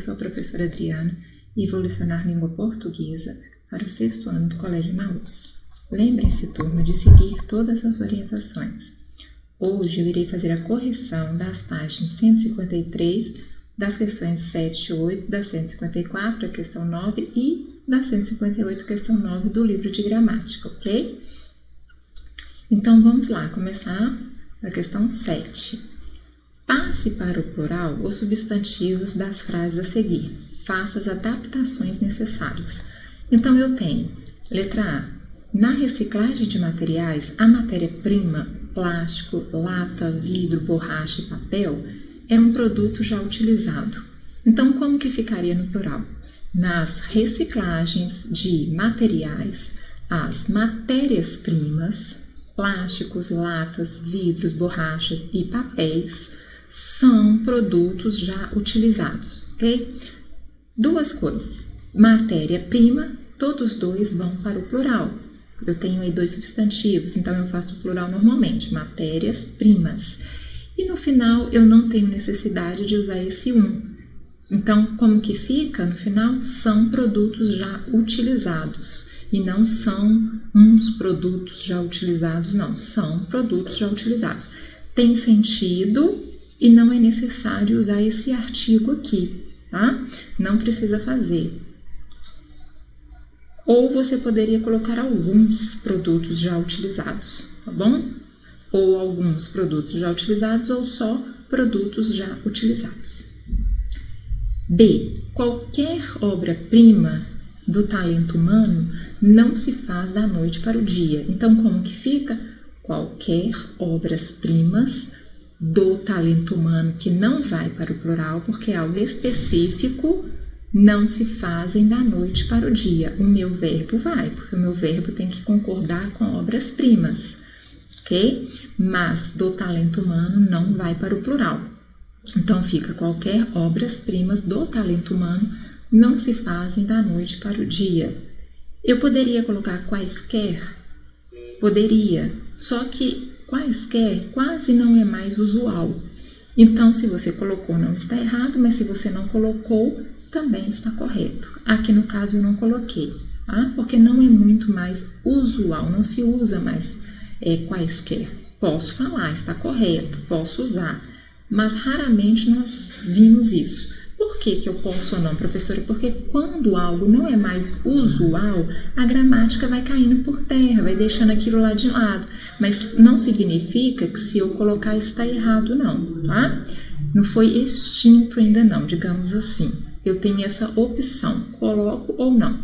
sou a professora Adriana e vou lecionar língua portuguesa para o 6º ano do Colégio Emaús. Lembrem-se, turma, de seguir todas as orientações. Hoje eu irei fazer a correção das páginas 153, das questões 7 e 8, da 154, a questão 9 e da 158, questão 9 do livro de gramática, ok? Então vamos lá, começar a questão 7. Passe para o plural os substantivos das frases a seguir. Faça as adaptações necessárias. Então eu tenho, letra A, na reciclagem de materiais, a matéria-prima, plástico, lata, vidro, borracha e papel, é um produto já utilizado. Então como que ficaria no plural? Nas reciclagens de materiais, as matérias-primas, plásticos, latas, vidros, borrachas e papéis são produtos já utilizados, ok? Duas coisas. Matéria-prima, todos dois vão para o plural. Eu tenho aí dois substantivos, então eu faço o plural normalmente, matérias-primas. E no final eu não tenho necessidade de usar esse um. Então, como que fica? No final, são produtos já utilizados. E não são uns produtos já utilizados, não. São produtos já utilizados. Tem sentido e não é necessário usar esse artigo aqui, tá? Não precisa fazer. Ou você poderia colocar alguns produtos já utilizados, tá bom? Ou alguns produtos já utilizados ou só produtos já utilizados. B. Qualquer obra-prima do talento humano não se faz da noite para o dia. Então, como que fica? Qualquer obras-primas do talento humano, que não vai para o plural, porque é algo específico, não se fazem da noite para o dia. O meu verbo vai, porque o meu verbo tem que concordar com obras-primas, ok? Mas do talento humano não vai para o plural. Então, fica qualquer obras-primas do talento humano não se fazem da noite para o dia. Eu poderia colocar quaisquer? Poderia, só que quaisquer quase não é mais usual. Então, se você colocou, não está errado, mas se você não colocou, também está correto. Aqui no caso eu não coloquei, tá? Porque não é muito mais usual, não se usa mais quaisquer. Posso falar, está correto, posso usar, mas raramente nós vimos isso. Por que eu posso ou não, professora? Porque quando algo não é mais usual, a gramática vai caindo por terra, vai deixando aquilo lá de lado. Mas não significa que se eu colocar está errado, não, tá? Não foi extinto ainda não, digamos assim. Eu tenho essa opção, coloco ou não.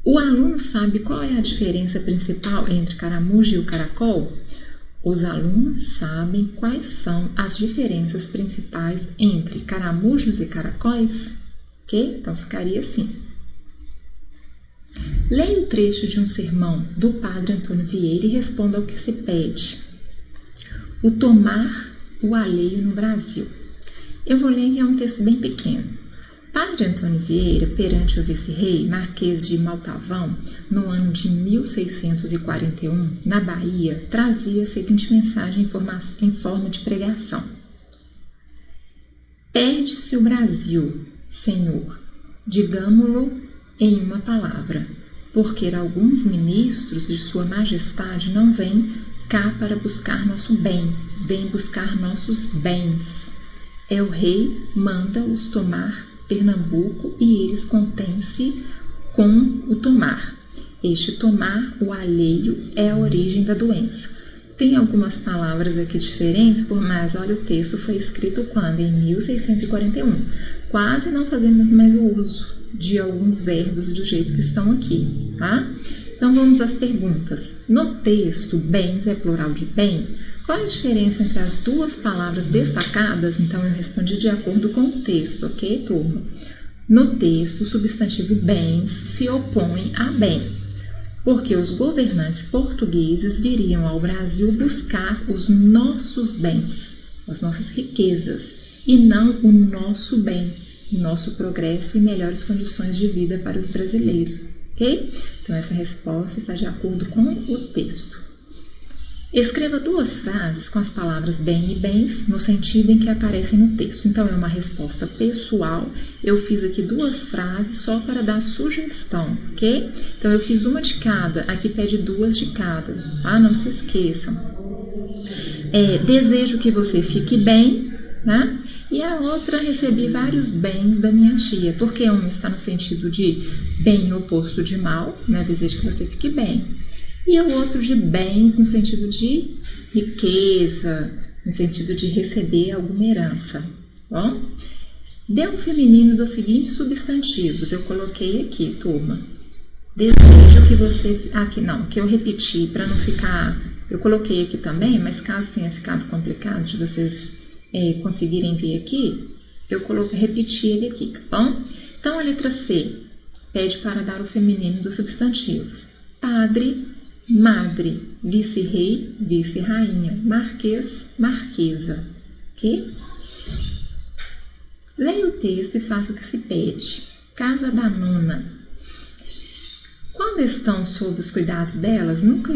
O aluno sabe qual é a diferença principal entre caramujo e o caracol? Os alunos sabem quais são as diferenças principais entre caramujos e caracóis? Ok? Então, ficaria assim. Leia o trecho de um sermão do Padre Antônio Vieira e responda ao que se pede. O tomar o alheio no Brasil. Eu vou ler que é um texto bem pequeno. Padre Antônio Vieira, perante o vice-rei Marquês de Maltavão, no ano de 1641, na Bahia, trazia a seguinte mensagem em forma de pregação. Perde-se o Brasil, Senhor, digamo-lo em uma palavra, porque alguns ministros de Sua Majestade não vêm cá para buscar nosso bem, vêm buscar nossos bens. É o rei manda-os tomar Pernambuco e eles contêm-se com o tomar. Este tomar, o alheio, é a origem da doença. Tem algumas palavras aqui diferentes, mas olha, o texto foi escrito quando? Em 1641. Quase não fazemos mais o uso de alguns verbos do jeito que estão aqui, tá? Então vamos às perguntas. No texto, bens é plural de bem. Qual é a diferença entre as duas palavras destacadas? Então, eu respondi de acordo com o texto, ok, turma? No texto, o substantivo bens se opõe a bem, porque os governantes portugueses viriam ao Brasil buscar os nossos bens, as nossas riquezas, e não o nosso bem, o nosso progresso e melhores condições de vida para os brasileiros, ok? Então, essa resposta está de acordo com o texto. Escreva 2 frases com as palavras bem e bens no sentido em que aparecem no texto. Então, é uma resposta pessoal. Eu fiz aqui 2 frases só para dar sugestão, ok? Então, eu fiz uma de cada. Aqui pede 2 de cada, tá? Não se esqueçam. Desejo que você fique bem, né? E a outra, recebi vários bens da minha tia, porque um está no sentido de bem oposto de mal, né? Desejo que você fique bem. E o outro de bens no sentido de riqueza, no sentido de receber alguma herança. Bom, dê um feminino dos seguintes substantivos. Eu coloquei aqui, turma. Desejo que você... Aqui não, que eu repeti para não ficar... Eu coloquei aqui também, mas caso tenha ficado complicado de vocês conseguirem ver aqui, eu repeti ele aqui, tá bom? Então, a letra C pede para dar o feminino dos substantivos. Padre, madre, vice-rei, vice-rainha, marquês, marquesa, ok? Leia o texto e faça o que se pede. Casa da nona. Quando estão sob os cuidados delas, nunca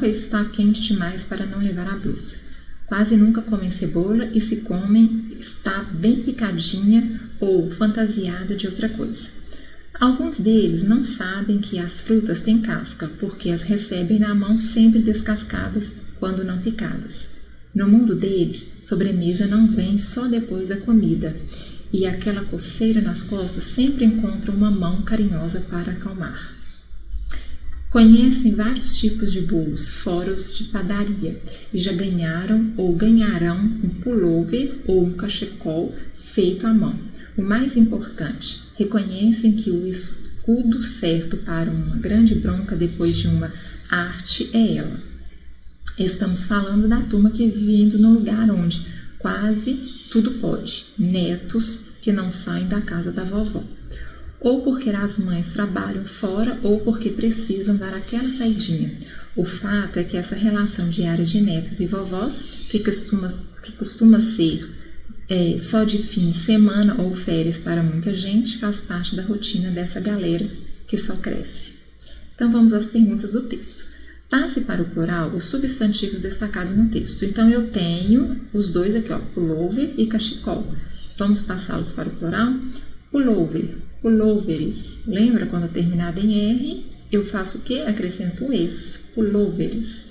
está quente demais para não levar a blusa. Quase nunca comem cebola e se comem está bem picadinha ou fantasiada de outra coisa. Alguns deles não sabem que as frutas têm casca, porque as recebem na mão sempre descascadas, quando não picadas. No mundo deles, sobremesa não vem só depois da comida, e aquela coceira nas costas sempre encontra uma mão carinhosa para acalmar. Conhecem vários tipos de bolos, fora os de padaria, e já ganharam ou ganharão um pullover ou um cachecol feito à mão. O mais importante, reconhecem que o escudo certo para uma grande bronca depois de uma arte é ela. Estamos falando da turma que vive indo no lugar onde quase tudo pode, netos que não saem da casa da vovó. Ou porque as mães trabalham fora ou porque precisam dar aquela saidinha. O fato é que essa relação diária de netos e vovós, que costuma ser só de fim de semana ou férias para muita gente, faz parte da rotina dessa galera que só cresce. Então vamos às perguntas do texto. Passe para o plural os substantivos destacados no texto. Então eu tenho os dois aqui, ó, pullover e cachecol. Vamos passá-los para o plural? Pullover, pulloveres. Lembra quando terminado em R, eu faço o quê? Acrescento es, pulloveres.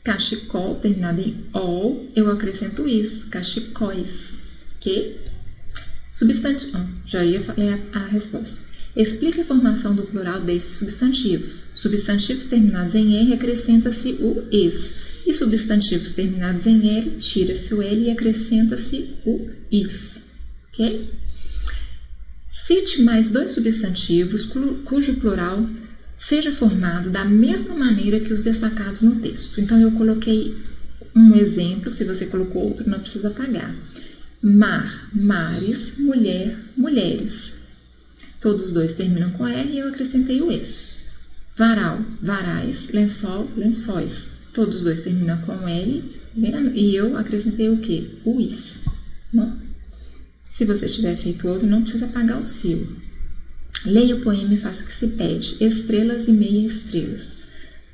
Cachecol, terminado em ol, eu acrescento is, cachecóis. Ok? Substantivo. Já ia ler a resposta. Explique a formação do plural desses substantivos. Substantivos terminados em R, acrescenta-se o es. E substantivos terminados em L, tira-se o L e acrescenta-se o is. Ok? Cite mais 2 substantivos cujo plural seja formado da mesma maneira que os destacados no texto. Então, eu coloquei um exemplo, se você colocou outro, não precisa apagar. Mar, mares, mulher, mulheres. Todos os dois terminam com R e eu acrescentei o es. Varal, varais, lençol, lençóis. Todos os dois terminam com L, vendo? E eu acrescentei o quê? O is. Bom, se você tiver feito outro, não precisa apagar o seu. Leia o poema e faça o que se pede. Estrelas e meia estrelas.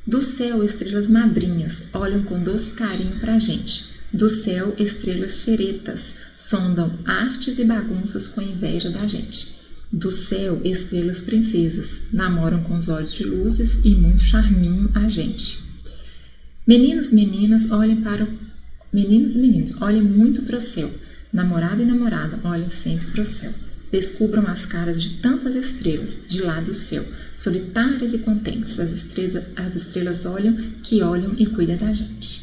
Do céu, estrelas madrinhas, olham com doce carinho pra gente. Do céu, estrelas xeretas, sondam artes e bagunças com inveja da gente. Do céu, estrelas princesas, namoram com os olhos de luzes e muito charminho a gente. Meninos e meninas, olhem muito para o céu. Namorado e namorada, olhem sempre para o céu. Descubram as caras de tantas estrelas, de lá do céu, solitárias e contentes. As estrelas olham e cuidam da gente.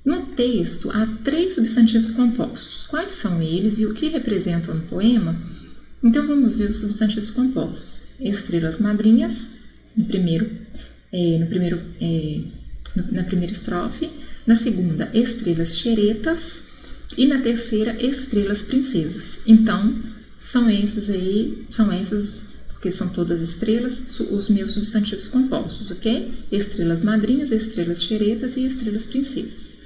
No texto, há 3 substantivos compostos. Quais são eles e o que representam no poema? Então, vamos ver os substantivos compostos. Estrelas madrinhas, na primeira estrofe. Na segunda, estrelas xeretas. E na terceira, estrelas princesas. Então, são esses, porque são todas estrelas, os meus substantivos compostos, ok? Estrelas madrinhas, estrelas xeretas e estrelas princesas.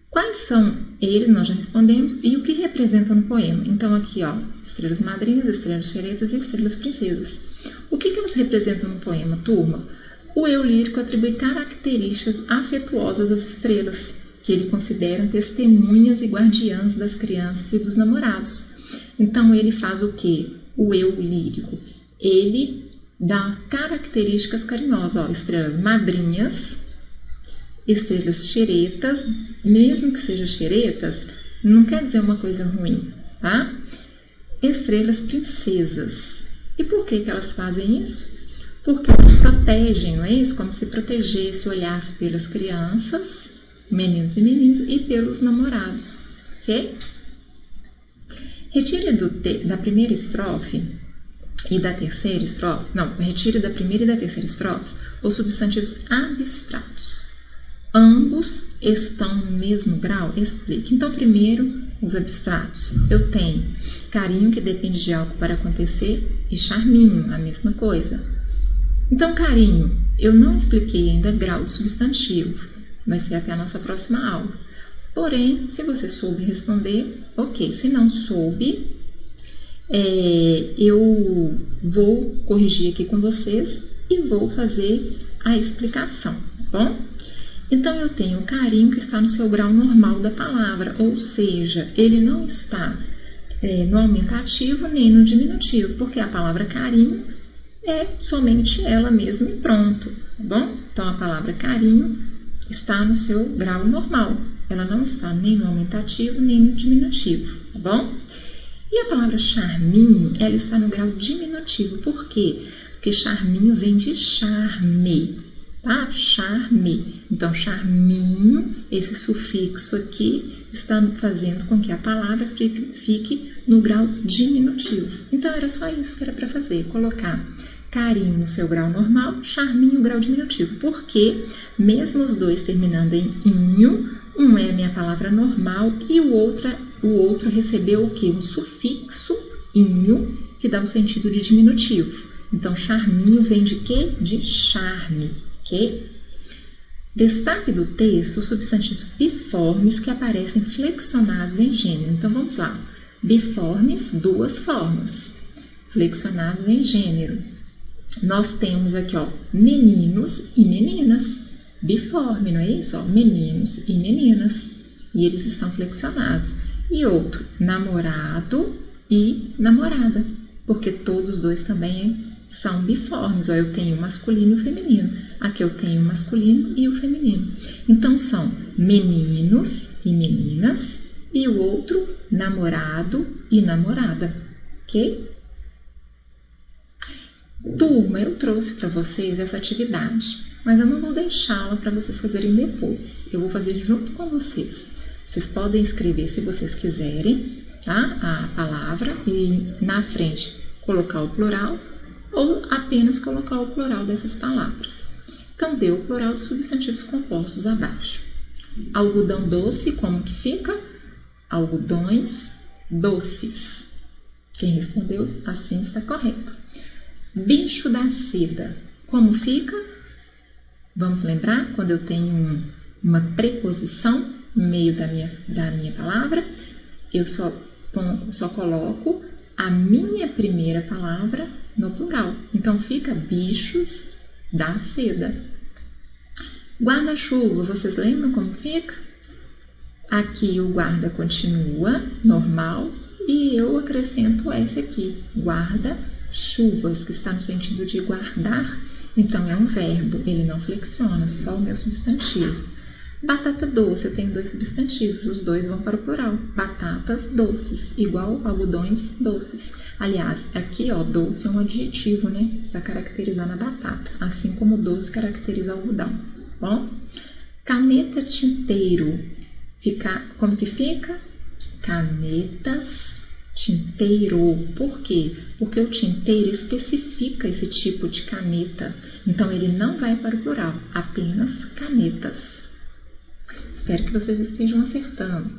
Quais são eles? Nós já respondemos. E o que representam no poema? Então, aqui, ó, estrelas madrinhas, estrelas xeretas e estrelas princesas. O que elas representam no poema, turma? O eu lírico atribui características afetuosas às estrelas, que ele considera testemunhas e guardiãs das crianças e dos namorados. Então, ele faz o quê? O eu lírico. Ele dá características carinhosas, ó, estrelas madrinhas, estrelas xeretas, mesmo que sejam xeretas, não quer dizer uma coisa ruim, tá? Estrelas princesas. E por que elas fazem isso? Porque elas protegem, não é isso? Como se protegesse, olhasse pelas crianças, meninos e meninas, e pelos namorados, ok? Retire da primeira estrofe e da terceira estrofe, não, retire da primeira e da terceira estrofes os substantivos abstratos. Ambos estão no mesmo grau? Explique. Então, primeiro, os abstratos. Eu tenho carinho, que depende de algo para acontecer, e charminho, a mesma coisa. Então, carinho, eu não expliquei ainda grau de substantivo. Vai ser até a nossa próxima aula. Porém, se você soube responder, ok. Se não soube, eu vou corrigir aqui com vocês e vou fazer a explicação, tá bom? Então, eu tenho o carinho que está no seu grau normal da palavra, ou seja, ele não está no aumentativo nem no diminutivo, porque a palavra carinho é somente ela mesma e pronto, tá bom? Então, a palavra carinho está no seu grau normal, ela não está nem no aumentativo nem no diminutivo, tá bom? E a palavra charminho, ela está no grau diminutivo, por quê? Porque charminho vem de charme, tá? Charme. Então, charminho, esse sufixo aqui, está fazendo com que a palavra fique no grau diminutivo. Então, era só isso que era para fazer, colocar carinho no seu grau normal, charminho no grau diminutivo. Porque, mesmo os dois terminando em inho, um é a minha palavra normal e o outro recebeu o quê? Um sufixo inho, que dá o sentido de diminutivo. Então, charminho vem de quê? De charme. Okay? Destaque do texto os substantivos biformes que aparecem flexionados em gênero. Então, vamos lá. Biformes, duas formas. Flexionados em gênero. Nós temos aqui, ó, meninos e meninas. Biforme, não é isso? Ó, meninos e meninas. E eles estão flexionados. E outro, namorado e namorada. Porque todos dois também são biformes. Ó, eu tenho o masculino e o feminino. Aqui eu tenho o masculino e o feminino. Então, são meninos e meninas. E o outro, namorado e namorada. Ok? Turma, eu trouxe para vocês essa atividade, mas eu não vou deixá-la para vocês fazerem depois. Eu vou fazer junto com vocês. Vocês podem escrever, se vocês quiserem, tá? A palavra e na frente colocar o plural ou apenas colocar o plural dessas palavras. Então, dê o plural dos substantivos compostos abaixo. Algodão doce, como que fica? Algodões doces. Quem respondeu assim está correto. Bicho da seda, como fica? Vamos lembrar, quando eu tenho uma preposição no meio da minha palavra, eu só coloco a minha primeira palavra no plural. Então, fica bichos da seda. Guarda-chuva, vocês lembram como fica? Aqui o guarda continua, normal, e eu acrescento S aqui, guarda-chuvas, que está no sentido de guardar, então é um verbo, ele não flexiona, só o meu substantivo. Batata doce, eu tenho dois substantivos, os dois vão para o plural. Batatas doces, igual algodões doces. Aliás, aqui, ó, doce é um adjetivo, né? Está caracterizando a batata, assim como doce caracteriza algodão. Bom, caneta tinteiro, como que fica? Canetas tinteiro. Por quê? Porque o tinteiro especifica esse tipo de caneta. Então, ele não vai para o plural, apenas canetas. Espero que vocês estejam acertando.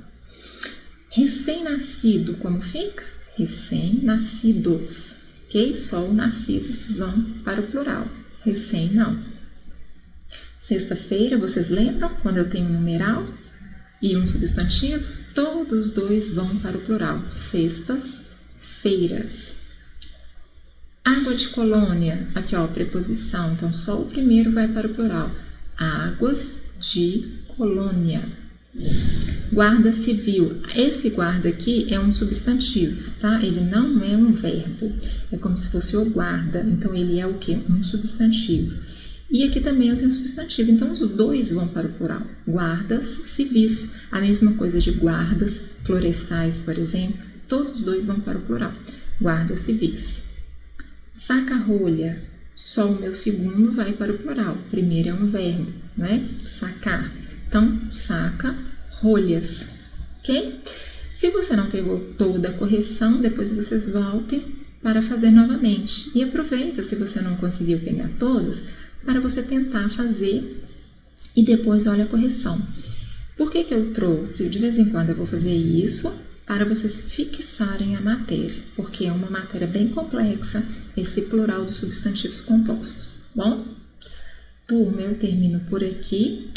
Recém-nascido, como fica? Recém-nascidos. Ok? Só os nascidos vão para o plural. Recém, não. Sexta-feira, vocês lembram? Quando eu tenho um numeral e um substantivo, todos os dois vão para o plural. Sextas-feiras. Água de colônia, aqui ó, preposição, então só o primeiro vai para o plural. Águas de colônia. Guarda civil, esse guarda aqui é um substantivo, tá? Ele não é um verbo, é como se fosse o guarda, então ele é o quê? Um substantivo. E aqui também eu tenho substantivo, então os dois vão para o plural. Guardas civis, a mesma coisa de guardas florestais, por exemplo, todos os dois vão para o plural. Guardas civis. Saca-rolha, só o meu segundo vai para o plural. O primeiro é um verbo, né? Sacar. Então, saca rolhas, ok? Se você não pegou toda a correção, depois vocês voltem para fazer novamente. E aproveita, se você não conseguiu pegar todas, para você tentar fazer e depois olha a correção. Por que que eu trouxe? De vez em quando eu vou fazer isso para vocês fixarem a matéria, porque é uma matéria bem complexa, esse plural dos substantivos compostos, bom? Turma, eu termino por aqui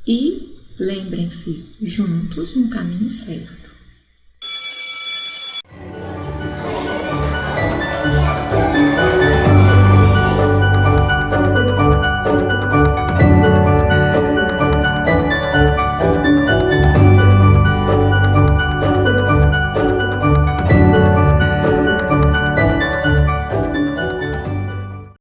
e lembrem-se, juntos no caminho certo.